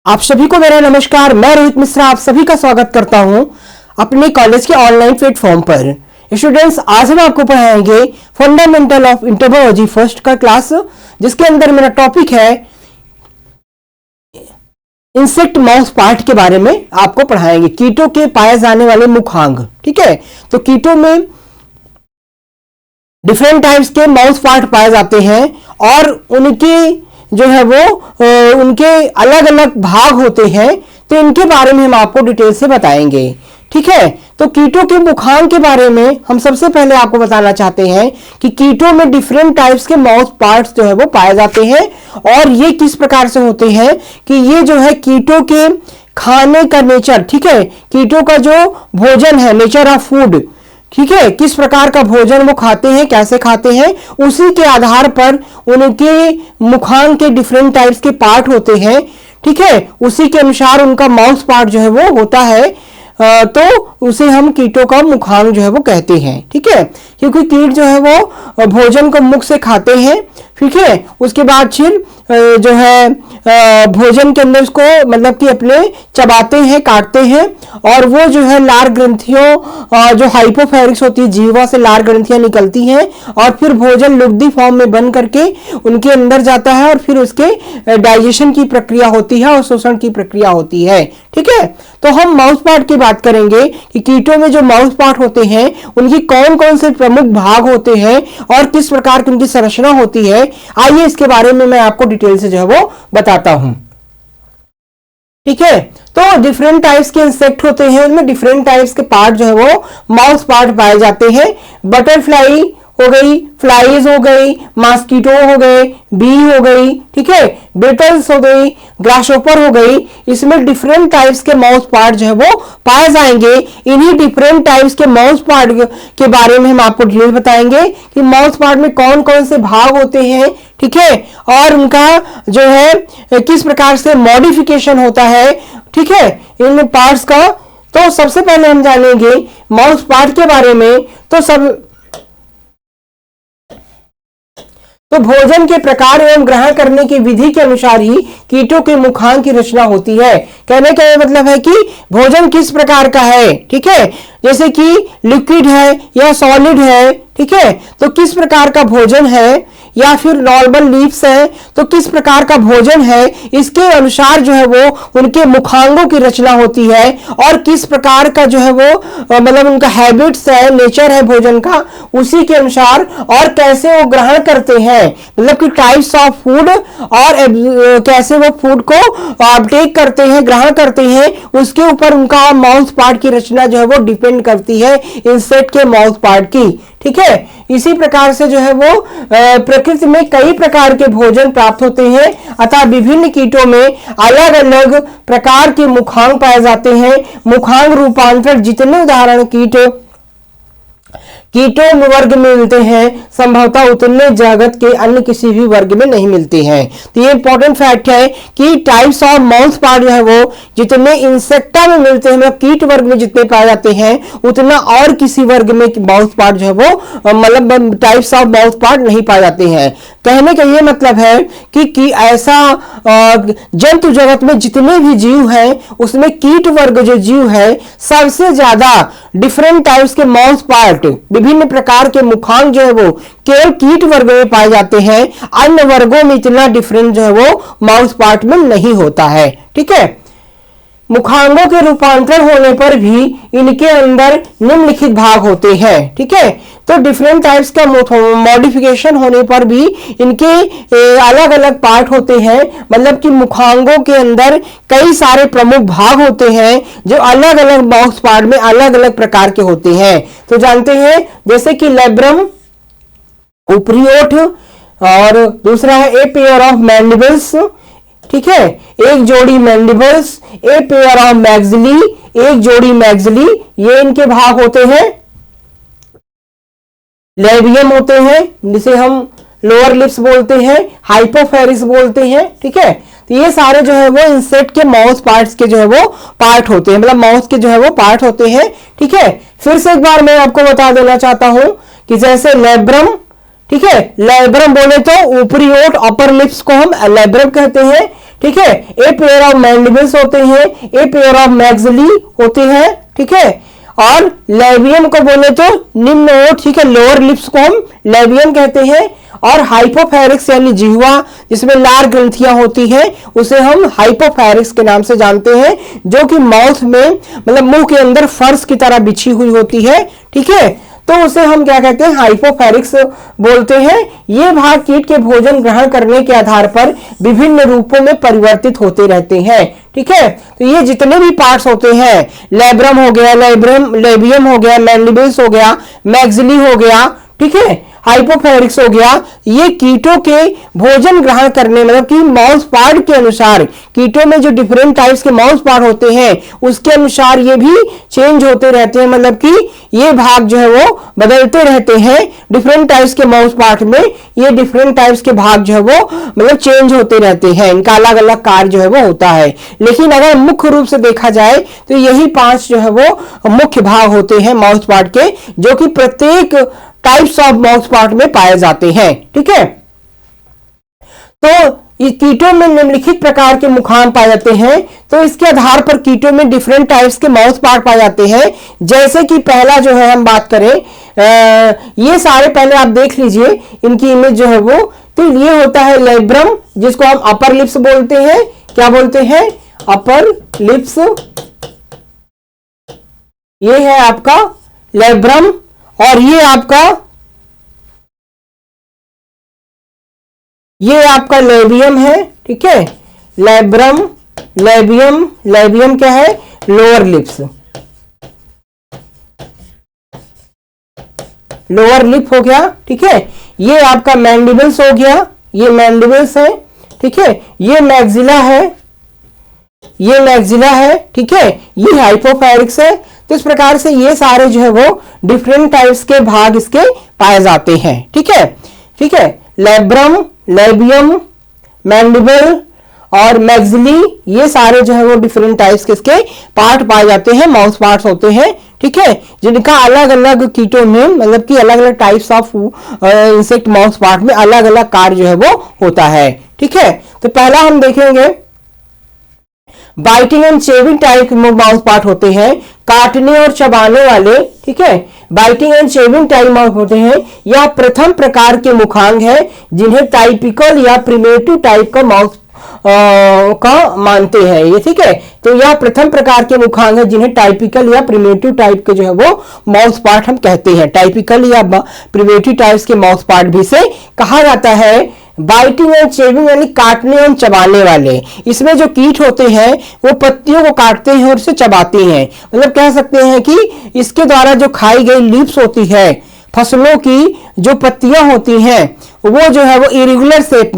आप सभी को मेरा नमस्कार। मैं रोहित मिश्रा आप सभी का स्वागत करता हूं अपने कॉलेज के ऑनलाइन प्लेटफॉर्म पर। स्टूडेंट्स, आज हम आपको पढ़ाएंगे फंडामेंटल ऑफ इंटरबोलॉजी फर्स्ट का क्लास, जिसके अंदर मेरा टॉपिक है इंसेक्ट माउस पार्ट के बारे में आपको पढ़ाएंगे। कीटों के पाए जाने वाले मुखांग। ठीक है, तो कीटों में डिफरेंट टाइप्स के माउस पार्ट पाए जाते हैं और उनके जो है वो उनके अलग अलग भाग होते हैं। तो इनके बारे में हम आपको डिटेल से बताएंगे। ठीक है, तो कीटों के मुखांग के बारे में हम सबसे पहले आपको बताना चाहते हैं कि कीटों में डिफरेंट टाइप्स के माउथ पार्ट्स जो है वो पाए जाते हैं और ये किस प्रकार से होते हैं कि ये जो है कीटों के खाने का नेचर, ठीक है, कीटों का जो भोजन है, नेचर ऑफ फूड, ठीक है, किस प्रकार का भोजन वो खाते हैं, कैसे खाते हैं, उसी के आधार पर उनके मुखांग के डिफरेंट टाइप्स के पार्ट होते हैं। ठीक है, उसी के अनुसार उनका माउथ पार्ट जो है वो होता है। तो उसे हम कीटों का मुखांग जो है वो कहते हैं। ठीक है, क्योंकि कीट जो है वो भोजन को मुख से खाते हैं। ठीक है, उसके बाद फिर जो है भोजन के अंदर उसको मतलब कि अपने चबाते हैं, काटते हैं और वो जो है लार ग्रंथियों जो हाइपोफेरिक्स होती है, जीवा से लार ग्रंथियां निकलती हैं और फिर भोजन लुब्धि फॉर्म में बन करके उनके अंदर जाता है और फिर उसके डाइजेशन की प्रक्रिया होती है और शोषण की प्रक्रिया होती है। ठीक है, तो हम माउथ पार्ट की बात करेंगे कि कीटों में जो माउथ पार्ट होते हैं उनकी कौन कौन से प्रमुख भाग होते हैं और किस प्रकार की उनकी संरचना होती है। आइए इसके बारे में मैं आपको डिटेल से जो है वो बताता हूं। ठीक है, तो डिफरेंट टाइप्स के इंसेक्ट होते हैं, उनमें डिफरेंट टाइप्स के पार्ट जो है वो माउथ पार्ट पाए जाते हैं। बटरफ्लाई हो गई, फ्लाइज हो गई, मॉस्किटो हो गए, बी हो गई, ठीक है, बीटल्स हो गई, ग्रासहोपर हो गई। इसमें डिफरेंट टाइप्स के माउथ पार्ट जो है वो पाए जाएंगे। इन्हीं डिफरेंट टाइप्स के माउथ पार्ट के बारे में हम आपको डिटेल बताएंगे कि माउथ पार्ट में कौन कौन से भाग होते हैं, ठीक है, और उनका जो है किस प्रकार से मॉडिफिकेशन होता है, ठीक है, इन पार्ट्स का। तो सबसे पहले हम जानेंगे माउथ पार्ट के बारे में। तो भोजन के प्रकार एवं ग्रहण करने की विधि के अनुसार ही कीटों के मुखांग की रचना होती है। कहने का मतलब है कि भोजन किस प्रकार का है, ठीक है, जैसे कि लिक्विड है या सॉलिड है, ठीक है, तो किस प्रकार का भोजन है, या फिर नॉर्मल लीव्स है तो किस प्रकार का भोजन है, इसके अनुसार जो है वो उनके मुखांगों की रचना होती है और किस प्रकार का जो है वो मतलब उनका हैबिट्स है, नेचर है भोजन का, उसी के अनुसार और कैसे वो ग्रहण करते हैं, मतलब कि टाइप्स ऑफ फूड और कैसे वो फूड को अपटेक करते हैं, ग्रहण करते हैं, उसके ऊपर उनका माउथ पार्ट की रचना जो है वो डिपेंड करती है इंसेक्ट के माउथ पार्ट की। ठीक है, इसी प्रकार से जो है वो प्रकृति में कई प्रकार के भोजन प्राप्त होते हैं, अतः विभिन्न कीटों में अलग अलग प्रकार के मुखांग पाए जाते हैं। मुखांग रूपांतर जितने उदाहरण कीटों वर्ग में मिलते हैं, संभवतः उतने जगत के अन्य किसी भी वर्ग में नहीं मिलते हैं। तो ये इंपॉर्टेंट फैक्ट है कि टाइप्स ऑफ माउथ पार्ट जो है वो जितने इंसेक्टा में मिलते हैं, मतलब कीट वर्ग में जितने पाए जाते हैं, उतना और किसी वर्ग में माउथ पार्ट जो है वो मतलब टाइप्स ऑफ माउथ पार्ट नहीं पाए जाते हैं। कहने का ये मतलब है कि ऐसा जंतु जगत में जितने भी जीव हैं उसमें कीट वर्ग जो जीव है सबसे ज्यादा डिफरेंट टाइप्स के माउथ पार्ट, विभिन्न प्रकार के मुखांग जो है वो केवल कीट वर्ग में पाए जाते हैं। अन्य वर्गों में इतना डिफरेंट जो है वो माउथ पार्ट में नहीं होता है। ठीक है, मुखांगों के रूपांतरण होने पर भी इनके अंदर निम्नलिखित भाग होते हैं। ठीक है, तो डिफरेंट टाइप्स का मॉडिफिकेशन होने पर भी इनके अलग अलग पार्ट होते हैं, मतलब कि मुखांगों के अंदर कई सारे प्रमुख भाग होते हैं जो अलग अलग माउथ पार्ट में अलग अलग प्रकार के होते हैं। तो जानते हैं, जैसे कि लेब्रम, ऊपरी ओठ, और दूसरा है ए पेयर ऑफ मैंडिबल्स, ठीक है, एक जोड़ी mandibles, a pair of maxillae, एक जोड़ी मैग्जिली, ये इनके भाग होते हैं। लेबियम होते हैं जिसे हम लोअर लिप्स बोलते हैं, हाइपोफेरिस बोलते हैं। ठीक है, तो ये सारे जो है वो इंसेक्ट के माउथ पार्ट्स के जो है वो पार्ट होते हैं, मतलब माउथ के जो है वो पार्ट होते हैं। ठीक है, फिर से एक बार मैं आपको बता देना चाहता हूं कि जैसे लेब्रम, ठीक है, लेब्रम बोले तो ऊपरी ओठ, अपर लिप्स को हम लेब्रम कहते हैं। ठीक है। ए पेयर ऑफ मैंडिबल्स होते हैं, ए पेयर ऑफ मैक्सिली होते हैं, ठीक है। और लेबियम को बोले तो निम्न ओठ, ठीक है, लोअर लिप्स को हम लेबियम कहते हैं। और हाइपोफेरिक्स यानी जिह्वा जिसमें लार ग्रंथियां होती हैं उसे हम हाइपोफेरिक्स के नाम से जानते हैं, जो कि माउथ में मतलब मुंह के अंदर फर्श की तरह बिछी हुई होती है, ठीक है। तो उसे हम क्या कहते हैं, हाइपोफेरिक्स बोलते हैं। ये भाग कीट के भोजन ग्रहण करने के आधार पर विभिन्न रूपों में परिवर्तित होते रहते हैं, ठीक है। तो ये जितने भी पार्ट्स होते हैं, लेब्रम हो गया, लेबियम हो गया, मैंडिबल्स हो गया, मैक्सिली हो गया, ठीक है, हाइपोफेरिक्स हो गया, ये कीटों के भोजन ग्रहण करने मतलब कि माउथ पार्ट के अनुसार, कीटों में जो डिफरेंट टाइप्स के माउथ पार्ट होते हैं उसके अनुसार ये भी चेंज होते रहते हैं, मतलब कि ये भाग जो है वो बदलते रहते हैं। डिफरेंट टाइप्स के माउथ पार्ट में ये डिफरेंट टाइप्स के भाग जो है वो मतलब चेंज होते रहते हैं, इनका अलग अलग कार्य जो है वो होता है। लेकिन अगर मुख्य रूप से देखा जाए तो यही 5 जो है वो मुख्य भाग होते हैं माउथ पार्ट के, जो कि प्रत्येक टाइप्स ऑफ माउथ पार्ट में पाए जाते हैं, ठीक है। तो कीटों में निम्नलिखित प्रकार के मुखांग पाए जाते हैं। तो इसके आधार पर कीटों में डिफरेंट टाइप्स के माउथ पार्ट पाए जाते हैं। जैसे कि पहला जो है हम बात करें, ये सारे पहले आप देख लीजिए, इनकी इमेज जो है वो, तो ये होता है लेब्रम, जिसको हम अपर लिप्स बोलते हैं। क्या बोलते हैं? Upper lips. ये है आपका लेब्रम और ये आपका लेबियम है, ठीक है। लेब्रम, लेबियम क्या है? लोअर लिप्स, लोअर लिप हो गया, ठीक है। ये आपका मैंडिबल्स हो गया, ये मैंडिबल्स है, ठीक है। ये मैक्सिला है, ये मैक्सिला है, ठीक है। ये हाइपोफेरिक्स है। तो इस प्रकार से ये सारे जो है वो डिफरेंट टाइप्स के भाग इसके पाए जाते हैं, ठीक है, ठीक है। लेब्रम, लेबियम, मैंडिबल और मैक्सिली, ये सारे जो है वो डिफरेंट टाइप्स के इसके पार्ट पाए जाते हैं, माउथ पार्ट्स होते हैं, ठीक है, जिनका अलग अलग कीटों में मतलब कि अलग अलग types of insect mouth part में अलग अलग कार्य जो है वो होता है, ठीक है। तो पहला हम देखेंगे बाइटिंग एंड चेविंग टाइप के माउथ पार्ट होते हैं, काटने और चबाने वाले, ठीक है। Biting and chewing type mouth होते हैं। यह प्रथम प्रकार के मुखांग है जिन्हें टाइपिकल या प्रिमेटिव टाइप का माउथ का मानते हैं ये, ठीक है। तो यह प्रथम प्रकार के मुखांग है जिन्हें टाइपिकल या प्रिमेटिव टाइप के जो है वो माउथ पार्ट हम कहते हैं। टाइपिकल या प्रिमेटिव टाइप्स के माउथ पार्ट भी से कहा जाता है। बाइटिंग एंड चेविंग यानी काटने और चबाने वाले, इसमें जो कीट होते हैं वो पत्तियों को काटते हैं और उसे चबाते हैं। मतलब कह सकते हैं कि इसके द्वारा जो खाई गई लीव्स होती है, फसलों की जो पत्तियां होती हैं वो जो है वो इरेगुलर शेप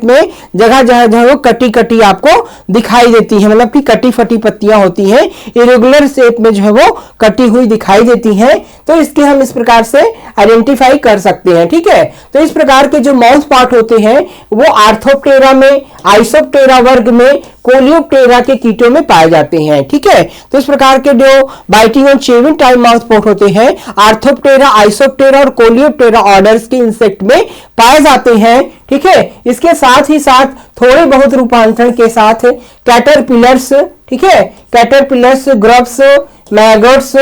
में जगह जगह जो है वो कटी कटी आपको दिखाई देती है, मतलब कि कटी फटी पत्तियां होती हैं, इरेगुलर शेप में जो है वो कटी हुई दिखाई देती हैं। तो इसके हम इस प्रकार से आइडेंटिफाई कर सकते हैं, ठीक है। तो इस प्रकार के जो माउथ पार्ट होते हैं वो आर्थोप्टेरा में, आइसोप्टेरा वर्ग में, कोलियोप्टेरा के कीटों में पाए जाते हैं, ठीक है। तो इस प्रकार के जो बाइटिंग और चेविंग टाइप माउथ पार्ट होते हैं आर्थोप्टेरा, आइसोप्टेरा और कोलियोप्टेरा ऑर्डर्स के इंसेक्ट में पाए जाते हैं, ठीक है। इसके साथ ही साथ थोड़े बहुत रूपांतरण के साथ कैटरपिलर्स, ठीक है, कैटरपिलर्स ग्रब्स, मैगट्स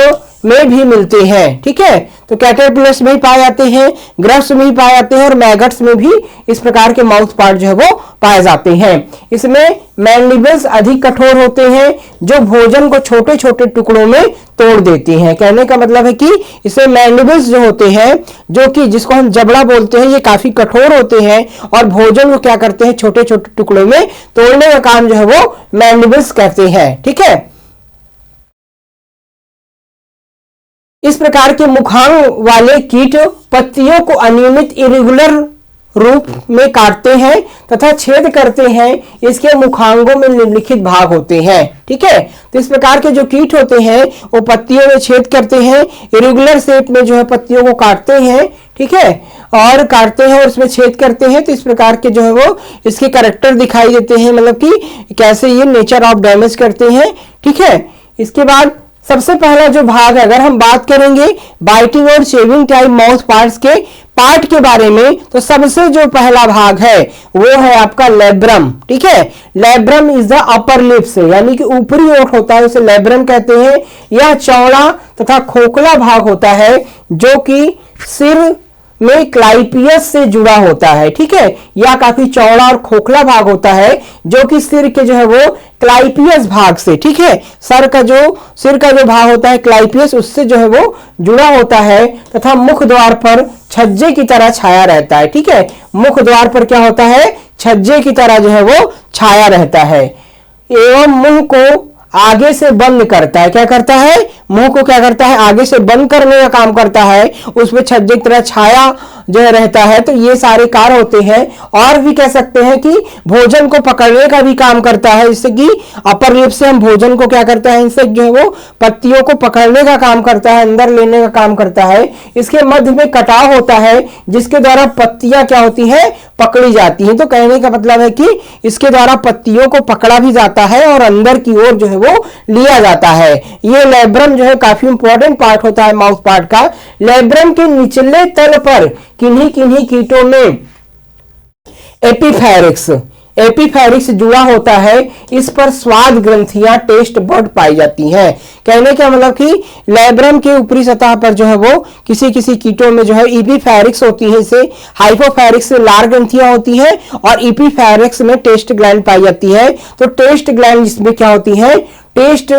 में भी मिलते हैं, ठीक है। तो कैटरपिलर्स में ही पाए जाते हैं, ग्रब्स में ही पाए जाते हैं और मैगट्स में भी इस प्रकार के माउथ पार्ट जो है वो पाए जाते हैं। इसमें मैंडिबल्स अधिक कठोर होते हैं जो भोजन को छोटे छोटे टुकड़ों में तोड़ देते हैं। कहने का मतलब है कि इसमें मैंडिबल्स जो होते हैं, जो कि जिसको हम जबड़ा बोलते हैं, ये काफी कठोर होते हैं और भोजन को क्या करते हैं, छोटे छोटे टुकड़ों में तोड़ने का काम जो है वो मैंडिबल्स करते हैं, ठीक है। इस प्रकार के मुखांग वाले कीट पत्तियों को अनियमित इरेगुलर रूप में काटते हैं तथा छेद करते हैं। इसके मुखांगों में निम्नलिखित भाग होते हैं, ठीक है। तो इस प्रकार के जो कीट होते हैं वो पत्तियों में छेद करते हैं, इरेगुलर शेप में जो है पत्तियों को काटते हैं, ठीक है, और काटते हैं और उसमें छेद करते हैं। तो इस प्रकार के जो है वो इसके कैरेक्टर दिखाई देते हैं, मतलब कि कैसे ये नेचर ऑफ डैमेज करते हैं, ठीक है। इसके बाद सबसे पहला जो भाग है, अगर हम बात करेंगे बाइटिंग और शेविंग टाइप माउथ पार्ट्स के पार्ट के बारे में, तो सबसे जो पहला भाग है वो है आपका लेब्रम। ठीक है, labrum is the upper lips, यानी कि ऊपरी ओठ होता है, उसे लेब्रम कहते हैं। यह चौड़ा तथा खोखला भाग होता है जो कि सिर में क्लाइपियस से जुड़ा होता है। ठीक है, यह काफी चौड़ा और खोखला भाग होता है जो कि सिर के जो है वो क्लाइपियस भाग से, ठीक है, सिर का जो भाग होता है क्लाइपियस, उससे जो है वो जुड़ा होता है तथा मुख द्वार पर छज्जे की तरह छाया रहता है। ठीक है, मुख द्वार पर क्या होता है, छज्जे की तरह जो है वो छाया रहता है एवं मुंह को आगे से बंद करता है। क्या करता है, मुंह को क्या करता है, आगे से बंद करने का काम करता है, उसमें छज्जे की तरह छाया जो रहता है। तो ये सारे कार्य होते हैं। और भी कह सकते हैं कि भोजन को पकड़ने का भी काम करता है, जिससे कि अपर लिप से हम भोजन को क्या करते हैं, इनसे जो है वो पत्तियों को पकड़ने का काम करता है, अंदर लेने का काम करता है। इसके मध्य में कटाव होता है जिसके द्वारा पत्तियां क्या होती है, पकड़ी जाती हैं। तो कहने का मतलब है कि इसके द्वारा पत्तियों को पकड़ा भी जाता है और अंदर की ओर जो है वो लिया जाता है। ये लेब्रम जो है काफी इंपॉर्टेंट पार्ट होता है माउथ पार्ट का। लेब्रम के निचले तल पर किन्हीं किन्हीं कीटों में एपिफेरिक्स जुड़ा होता है। इस पर स्वाद ग्रंथियां टेस्ट बड पाई जाती हैं। कहने का मतलब कि लेब्रम के ऊपरी सतह पर जो है वो किसी किसी कीटों में जो है एपिफेरिक्स होती है, इसे हाइपोफेरिक्स से लार ग्रंथियां होती हैं और एपिफेरिक्स में टेस्ट ग्लैंड पाई जाती है। तो टेस्ट ग्लैंड जिसमें क्या होती है, टेस्ट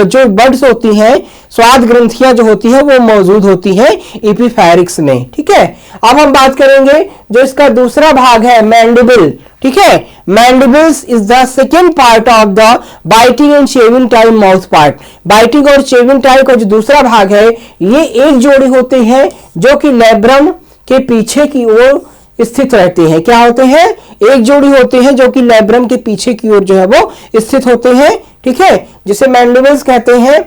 जो बड्स होती हैं, स्वाद ग्रंथियां जो होती है वो मौजूद होती है एपिफेरिक्स में। ठीक है, अब हम बात करेंगे जो इसका दूसरा भाग है मैंडिबल। ठीक है, mandibles is the second part of the biting and shaving type mouth part. Biting और शेविंग टाइप का जो दूसरा भाग है, ये एक जोड़ी होते हैं जो कि लेब्रम के पीछे की ओर स्थित रहते हैं। क्या होते हैं, एक जोड़ी होते हैं जो कि लेब्रम के पीछे की ओर जो है वो स्थित होते हैं। ठीक है, जिसे मैंडिबल्स कहते हैं।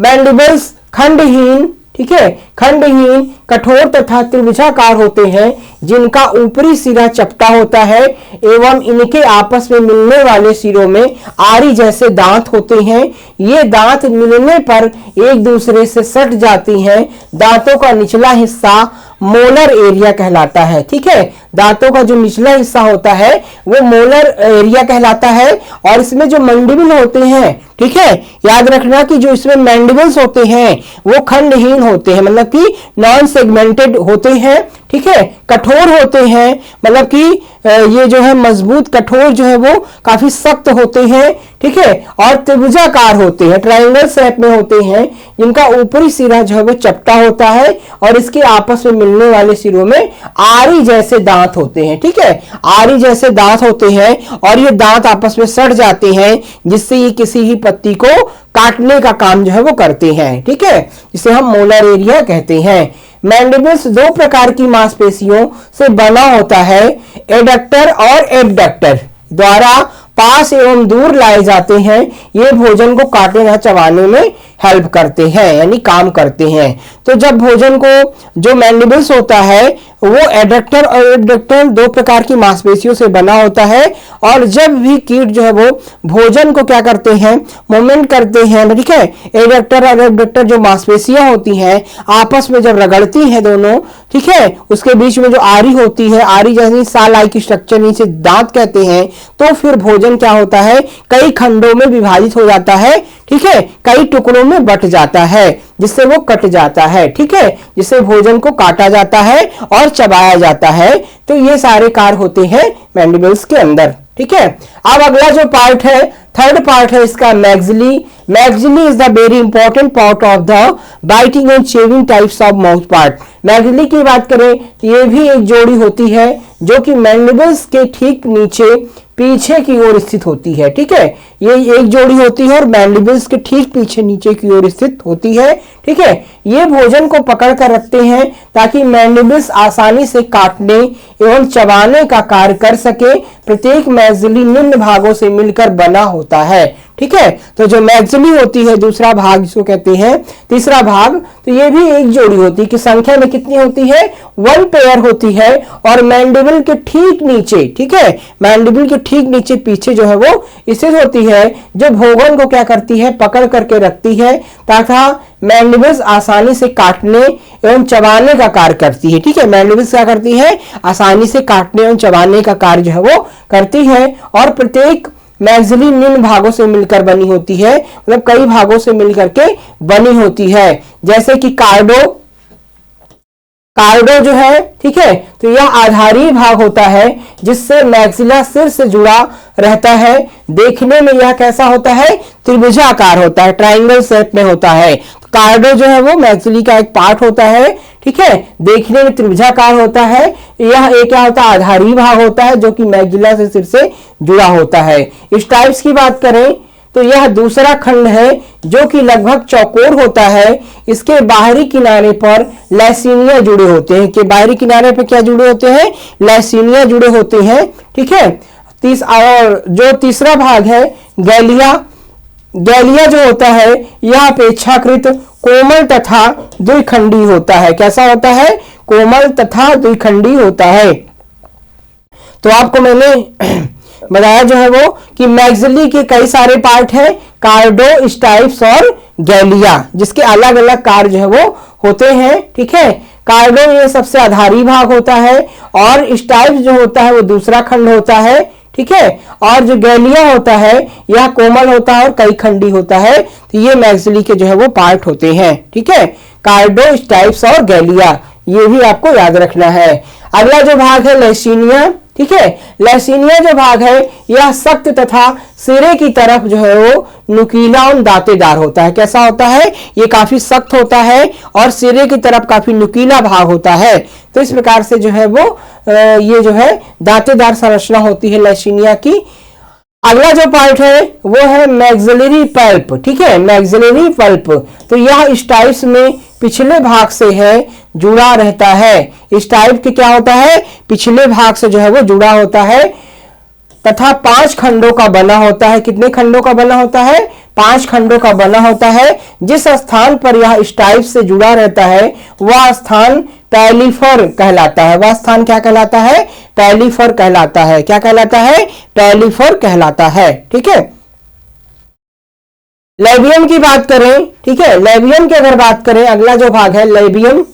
मैंडिबल्स खंडहीन, ठीक है, खंडहीन, कठोर तथा त्रिभुजाकार होते हैं जिनका ऊपरी सिरा चपटा होता है एवं इनके आपस में मिलने वाले सिरों में आरी जैसे दांत होते हैं। ये दांत मिलने पर एक दूसरे से सट जाती हैं। दांतों का निचला हिस्सा मोलर एरिया कहलाता है। ठीक है, दांतों का जो निचला हिस्सा होता है वो मोलर एरिया कहलाता है। और इसमें जो मैंडिबल होते हैं, ठीक है, याद रखना कि जो इसमें मैंडिबल्स होते हैं वो खंडहीन होते हैं, मतलब कि नॉन सेगमेंटेड होते हैं। ठीक है, कठोर होते हैं, मतलब कि ये जो है मजबूत कठोर जो है वो काफी सख्त होते हैं। ठीक है, और त्रिभुजाकार होते हैं, ट्रायंगल शेप में होते हैं, जिनका ऊपरी सिरा जो है वो चपटा होता है और इसके आपस में मिलने वाले सिरों में आरी जैसे दांत होते हैं। ठीक है, आरी जैसे दांत होते हैं और ये दांत आपस में सट जाते हैं जिससे ये किसी ही पत्ती को काटने का काम जो है वो करते हैं। ठीक है, जिसे हम मोलर एरिया कहते हैं। मैंडिबल्स दो प्रकार की मांसपेशियों से बना होता है, एडक्टर और एबडक्टर द्वारा पास एवं दूर लाए जाते हैं। ये भोजन को काटने या चबाने में हेल्प करते हैं, यानी काम करते हैं। तो जब भोजन को जो मैंडिबल्स होता है वो एडक्टर और एबडक्टर दो प्रकार की मांसपेशियों से बना होता है। और जब भी कीट जो है वो भोजन को क्या करते हैं, मूवमेंट करते हैं, ठीक है, एडक्टर और एबडक्टर जो मांसपेशियां होती हैं आपस में जब रगड़ती हैं दोनों, ठीक है, उसके बीच में जो आरी होती है, आरी जैसी साल आई की स्ट्रक्चर, नीचे दांत कहते हैं, तो फिर भोजन क्या होता है, कई खंडों में विभाजित हो जाता है। ठीक है, कई टुकड़ों में बट जाता है जिससे वो कट जाता है। ठीक है, जिससे भोजन को काटा जाता है और चबाया जाता है। तो ये सारे कार्य होते हैं मैंडिबल्स के अंदर। ठीक है, अब अगला जो पार्ट है, थर्ड पार्ट है इसका maxillae. Maxillae is the very important part of the biting and shaving types of mouth part. Maxillae की बात करें तो ये भी एक जोड़ी होती है जो कि मैंडिबल्स के ठीक नीचे पीछे की ओर स्थित होती है। ठीक है, ये एक जोड़ी होती है और मैंडिबल्स के ठीक पीछे नीचे की ओर स्थित होती है। ठीक है, ये भोजन को पकड़ कर रखते हैं ताकि मैंडिबल्स आसानी से काटने एवं चबाने का कार्य कर सके। प्रत्येक मैग्जिली निम्न भागों से मिलकर बना होता है। ठीक है। तो जो मैक्सिली होती है दूसरा भाग जिसको कहते हैं तीसरा भाग, तो ये भी एक जोड़ी होती है कि संख्या में कितनी होती है, 1 पेयर होती है। और मैंडिबल के ठीक नीचे, ठीक है, मैंडिबल के ठीक नीचे पीछे जो है वो स्थित होती है, जो भोजन को क्या करती है, पकड़ करके रखती है तथा मैंडिबल्स आसानी से काटने एवं चबाने का कार्य करती है। ठीक है, मैंडिबल्स क्या करती है, आसानी से काटने एवं चबाने का कार्य जो है वो करती है। और प्रत्येक मैक्सिली निम्न भागों से मिलकर बनी होती है, मतलब कई भागों से मिलकर के बनी होती है, जैसे कि कार्डो जो है, ठीक है, तो यह आधारी भाग होता है जिससे मैक्सिला सिर से जुड़ा रहता है। देखने में यह कैसा होता है, त्रिभुजाकार होता है, ट्रायंगल शेप में होता है। कार्डो जो है वो मैक्सिली का एक पार्ट होता है, ठीक है, देखने में त्रिभुजाकार होता है। यह एक क्या होता है, आधारी भाग होता है जो कि मैक्सिला से सिर से जुड़ा होता है। स्टाइप्स की बात करें तो यह दूसरा खंड है जो कि लगभग चौकोर होता है। इसके बाहरी किनारे पर लैसिनिया जुड़े होते हैं, कि बाहरी किनारे पर क्या जुड़े होते हैं, लैसिनिया जुड़े होते हैं, ठीक है। और जो तीसरा भाग है गैलिया जो होता है यह अपेक्षाकृत कोमल तथा द्विखंडी होता है। कैसा होता है, कोमल तथा द्विखंडी होता है। तो आपको मैंने बताया जो है वो कि मैक्सिली के कई सारे पार्ट हैं, कार्डो, स्टाइप्स और गैलिया, जिसके अलग अलग कार्य जो है वो होते हैं, ठीक है। कार्डो ये सबसे आधारी भाग होता है और स्टाइप्स जो होता है वो दूसरा खंड होता है, ठीक है। और जो गैलिया होता है यह कोमल होता है और कई खंडी होता है। तो ये मैक्सिली के जो है वो पार्ट होते हैं, ठीक है, कार्डो, स्टाइप्स और गैलिया, ये भी आपको याद रखना है। अगला जो भाग है लैसिनिया, ठीक है, लैसिनिया जो भाग है यह सख्त तथा सिरे की तरफ जो है वो नुकीला और दांतेदार होता है। कैसा होता है, ये काफी सख्त होता है और सिरे की तरफ काफी नुकीला भाग होता है। तो इस प्रकार से जो है वो ये जो है दांतेदार संरचना होती है लैसिनिया की। अगला जो पार्ट है वो है मैक्सिलरी पल्प, ठीक है, मैक्सिलरी पल्प। तो यह स्टाइप्स में पिछले भाग से है जुड़ा रहता है। स्टाइप के क्या होता है, पिछले भाग से जो है वो जुड़ा होता है तथा 5 खंडों का बना होता है। कितने खंडों का बना होता है, 5 खंडों का बना होता है। जिस स्थान पर यह स्टाइप से जुड़ा रहता है वह स्थान पैलिफर कहलाता है। वह स्थान क्या कहलाता है, पैलिफर कहलाता है। क्या कहलाता है, पैलिफर कहलाता है, ठीक है। लेबियम की बात करें, ठीक है, लेबियम की अगर बात करें, अगला जो भाग है लेबियम,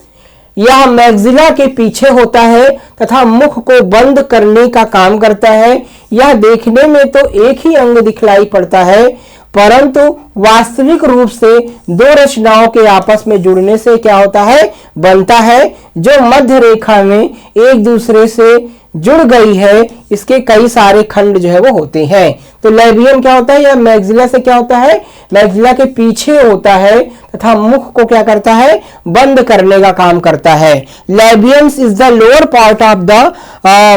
यह मैक्सिला के पीछे होता है तथा मुख को बंद करने का काम करता है। यह देखने में तो एक ही अंग दिखलाई पड़ता है, परंतु वास्तविक रूप से दो रचनाओं के आपस में जुड़ने से क्या होता है, बनता है, जो मध्य रेखा में एक दूसरे से जुड़ गई है। इसके कई सारे खंड जो है वो होते हैं। तो लेबियम क्या होता है, यह मैक्सिला से क्या होता है, मैक्सिला के पीछे होता है तथा मुख को क्या करता है, बंद करने का काम करता है। Labiums is the lower part of the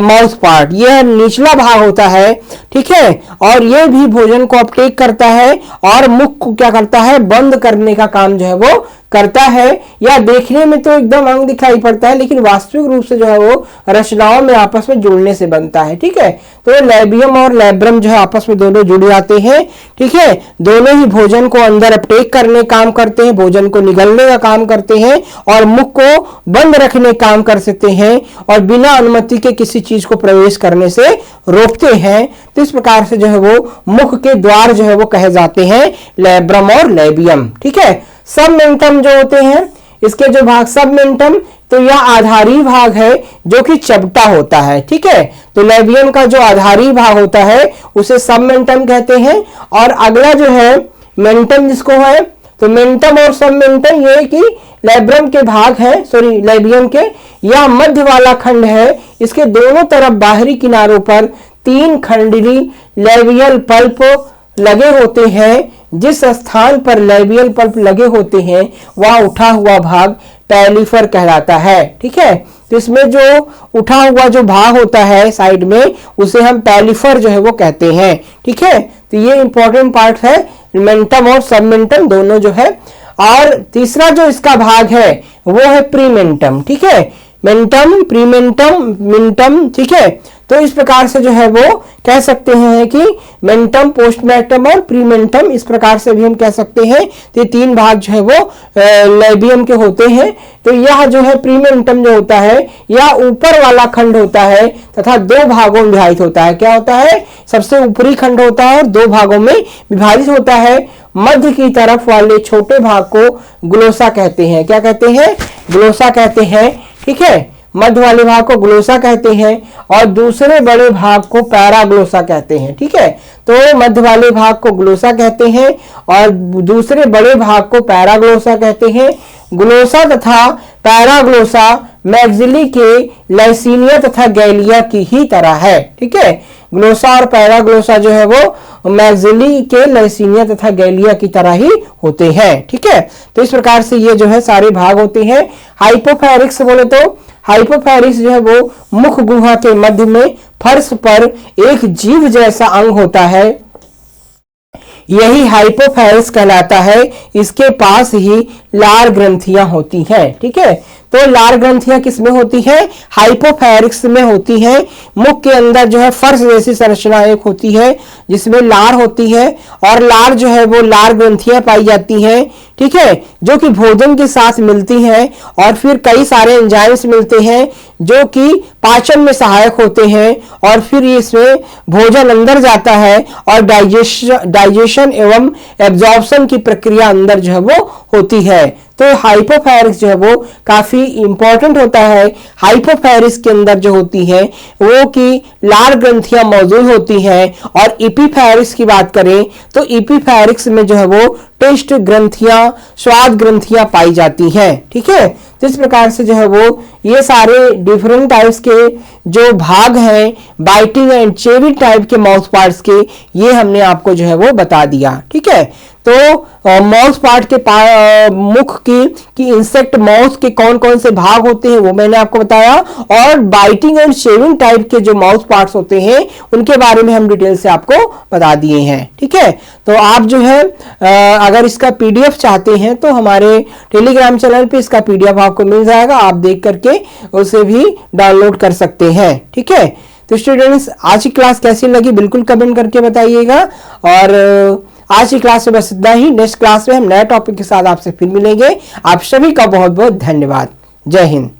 mouth part, यह निचला भाग होता है, ठीक है, और यह भी भोजन को अपटेक करता है और मुख को क्या करता है, बंद करने का काम जो है वो करता है। या देखने में तो एकदम अंग दिखाई पड़ता है लेकिन वास्तविक रूप से जो है वो रचनाओं में आपस में जुड़ने से बनता है, ठीक है। तो लेबियम और लेब्रम जो है आपस में दोनों जुड़ जाते हैं, ठीक है। दोनों ही भोजन को अंदर अपटेक करने काम करते हैं, भोजन को निगलने का काम करते हैं और मुख को बंद रखने काम कर सकते हैं और बिना अनुमति के किसी चीज को प्रवेश करने से रोकते हैं। तो इस प्रकार से जो है वो मुख के द्वार जो है वो कहे जाते हैं लेब्रम और लेबियम, ठीक है। सबमेंटम जो होते हैं, इसके जो भाग सबमेंटम, तो यह आधारी भाग है जो कि चपटा होता है, ठीक है। तो लेबियम का जो आधारी भाग होता है उसे सबमेंटम कहते हैं। और अगला जो है मेंटम जिसको है, तो मेंटम और सबमेंटम ये कि लेब्रम के भाग है, सॉरी लेबियम के, यह मध्य वाला खंड है। इसके दोनों तरफ बाहरी किनारों पर 3 खंडरी लेबियल पल्प लगे होते हैं। जिस स्थान पर लेबियल पल्प लगे होते हैं वह उठा हुआ भाग पैलिफर कहलाता है, ठीक है। तो इसमें जो उठा हुआ जो भाग होता है साइड में उसे हम पैलिफर जो है वो कहते हैं, ठीक है। तो ये इंपॉर्टेंट पार्ट है, मेंटम और सबमेंटम दोनों जो है। और तीसरा जो इसका भाग है वो है प्रीमेंटम, ठीक है। मेंटम, प्रीमेंटम, मिंटम, ठीक है। तो इस प्रकार से जो है वो कह सकते हैं कि मेंटम, पोस्टमेंटम और प्रीमेंटम, इस प्रकार से भी हम कह सकते हैं। तो ये तीन भाग जो है वो लेबियम के होते हैं। तो यह जो है प्रीमेंटम जो होता है यह ऊपर वाला खंड होता है तथा दो भागों में विभाजित होता है। क्या होता है? सबसे ऊपरी खंड होता है और दो भागों में विभाजित होता है। मध्य की तरफ वाले छोटे भाग को ग्लोसा कहते हैं। क्या कहते हैं? ग्लोसा कहते हैं। ठीक है, मध्य वाले भाग को ग्लोसा कहते हैं और दूसरे बड़े भाग को पैराग्लोसा कहते हैं। ठीक है, तो मध्य वाले भाग को ग्लोसा कहते हैं और दूसरे बड़े भाग को पैराग्लोसा कहते हैं। ग्लोसा तथा पैराग्लोसा मैक्सिली के लाइसीनिया तथा गैलिया की ही तरह है। ठीक है, ग्लोसा और पैराग्लोसा जो है वो मैक्सिली के लाइसीनिया तथा गैलिया की तरह ही होते हैं। ठीक है, तो इस प्रकार से ये जो है सारे भाग होते हैं। हाइपोफैरिक्स बोले तो हाइपोफैरिक्स जो है वो मुख गुहा के मध्य में फर्श पर एक जीव जैसा अंग होता है, यही हाइपोफैरिक्स कहलाता है। इसके पास ही लार ग्रंथियां होती हैं। ठीक है, तो लार ग्रंथियां किसमें होती है? हाइपोफैरिक्स में होती है। मुख के अंदर जो है फर्श जैसी संरचना एक होती है जिसमें लार होती है और लार जो है वो लार ग्रंथियां पाई जाती हैं। ठीक है, जो कि भोजन के साथ मिलती हैं और फिर कई सारे एंजाइम्स मिलते हैं जो कि पाचन में सहायक होते हैं और फिर इसमें भोजन अंदर जाता है और डाइजेशन एवं एब्जॉर्प्शन की प्रक्रिया अंदर जो है वो होती है। तो हाइपोफैरिक्स जो है वो काफी इंपॉर्टेंट होता है। हाइपोफैरिक्स के अंदर जो होती है वो कि लार ग्रंथियां मौजूद होती हैं और इपीफैरिक्स की बात करें तो इपीफैरिक्स में जो है वो टेस्ट ग्रंथियां, स्वाद ग्रंथियां पाई जाती हैं। ठीक है, तो इस प्रकार से जो है वो ये सारे डिफरेंट टाइप्स के जो भाग हैं बाइटिंग एंड चेविंग टाइप के माउथ पार्ट्स के, ये हमने आपको जो है वो बता दिया। ठीक है, तो माउथ पार्ट के मुख की इंसेक्ट माउथ के कौन कौन से भाग होते हैं वो मैंने आपको बताया और बाइटिंग एंड शेविंग टाइप के जो माउथ पार्ट्स होते हैं उनके बारे में हम डिटेल से आपको बता दिए हैं। ठीक है, तो आप जो है अगर इसका पीडीएफ चाहते हैं तो हमारे टेलीग्राम चैनल पे इसका पीडीएफ आपको मिल जाएगा, आप देख करके उसे भी डाउनलोड कर सकते हैं। ठीक है, तो स्टूडेंट्स आज की क्लास कैसी लगी बिल्कुल कमेंट करके बताइएगा और आज की क्लास में बस इतना ही। नेक्स्ट क्लास में हम नए टॉपिक के साथ आपसे फिर मिलेंगे। आप सभी का बहुत बहुत धन्यवाद। जय हिंद।